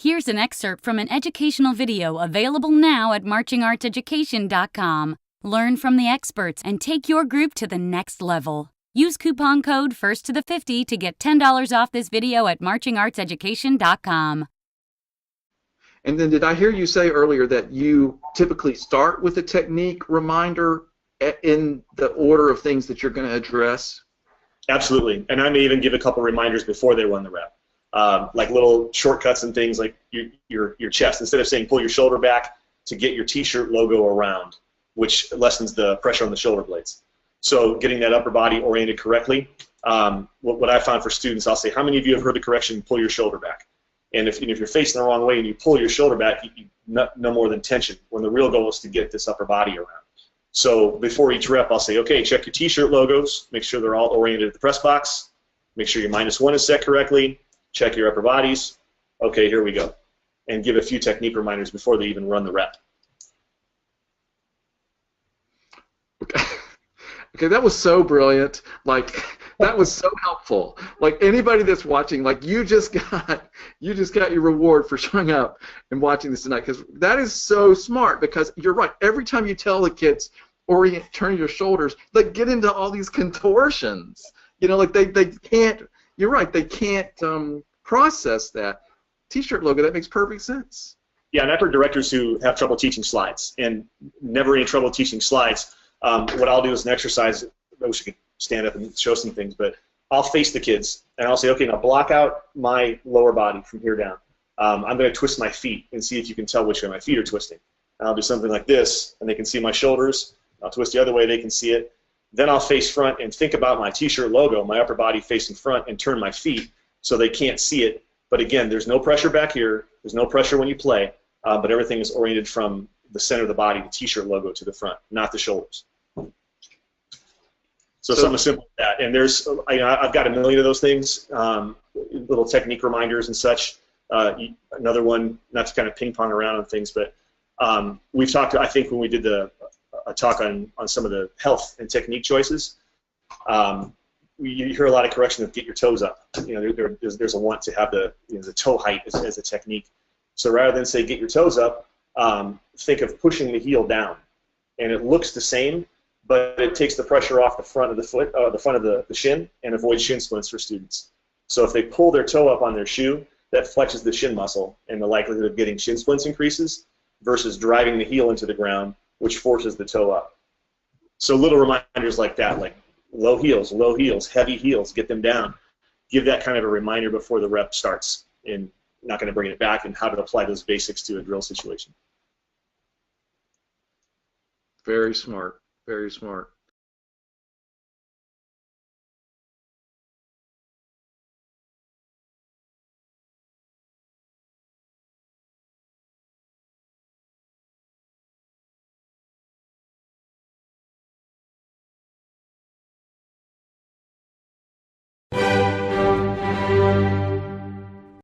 Here's an excerpt from an educational video available now at marchingartseducation.com. Learn from the experts and take your group to the next level. Use coupon code FIRST to the 50 to get $10 off this video at marchingartseducation.com. And then did I hear you say earlier that you typically start with a technique reminder in the order of things that you're going to address? Absolutely, and I may even give a couple reminders before they run the rep, like little shortcuts and things like your chest. Instead of saying pull your shoulder back, to get your t-shirt logo around, which lessens the pressure on the shoulder blades. So getting that upper body oriented correctly. What I found for students, I'll say, how many of you have heard the correction, pull your shoulder back? And if you're facing the wrong way and you pull your shoulder back, no more than tension, when the real goal is to get this upper body around. So before each rep, I'll say, okay, check your t-shirt logos, make sure they're all oriented at the press box, make sure your -1 is set correctly, check your upper bodies. Okay, here we go. And give a few technique reminders before they even run the rep. Okay, that was so brilliant. Like, that was so helpful. Like, anybody that's watching, like, you just got your reward for showing up and watching this tonight, because that is so smart. Because you're right. Every time you tell the kids turn your shoulders, they get into all these contortions. You know, like they can't. You're right. They can't process that. T-shirt logo. That makes perfect sense. Yeah, and I've heard directors who have trouble teaching slides and never any trouble teaching slides. What I'll do is an exercise. I wish I could stand up and show some things, but I'll face the kids and I'll say, okay, now block out my lower body from here down. I'm going to twist my feet and see if you can tell which way my feet are twisting. And I'll do something like this, and they can see my shoulders. I'll twist the other way, they can see it. Then I'll face front and think about my t-shirt logo, my upper body facing front, and turn my feet so they can't see it. But again, there's no pressure back here. There's no pressure when you play, but everything is oriented from the center of the body, the t-shirt logo, to the front, not the shoulders. So something simple like that. And there's, I've got a million of those things, little technique reminders and such. Another one, not to kind of ping pong around on things, but we've talked, I think when we did a talk on some of the health and technique choices, you hear a lot of correction of get your toes up. You know, there's a want to have the toe height as a technique. So rather than say get your toes up, think of pushing the heel down. And it looks the same, but it takes the pressure off the front of the foot, the front of the shin, and avoids shin splints for students. So if they pull their toe up on their shoe, that flexes the shin muscle, and the likelihood of getting shin splints increases versus driving the heel into the ground, which forces the toe up. So little reminders like that, like low heels, heavy heels, get them down. Give that kind of a reminder before the rep starts, and not going to bring it back, and how to apply those basics to a drill situation. Very smart. Very smart.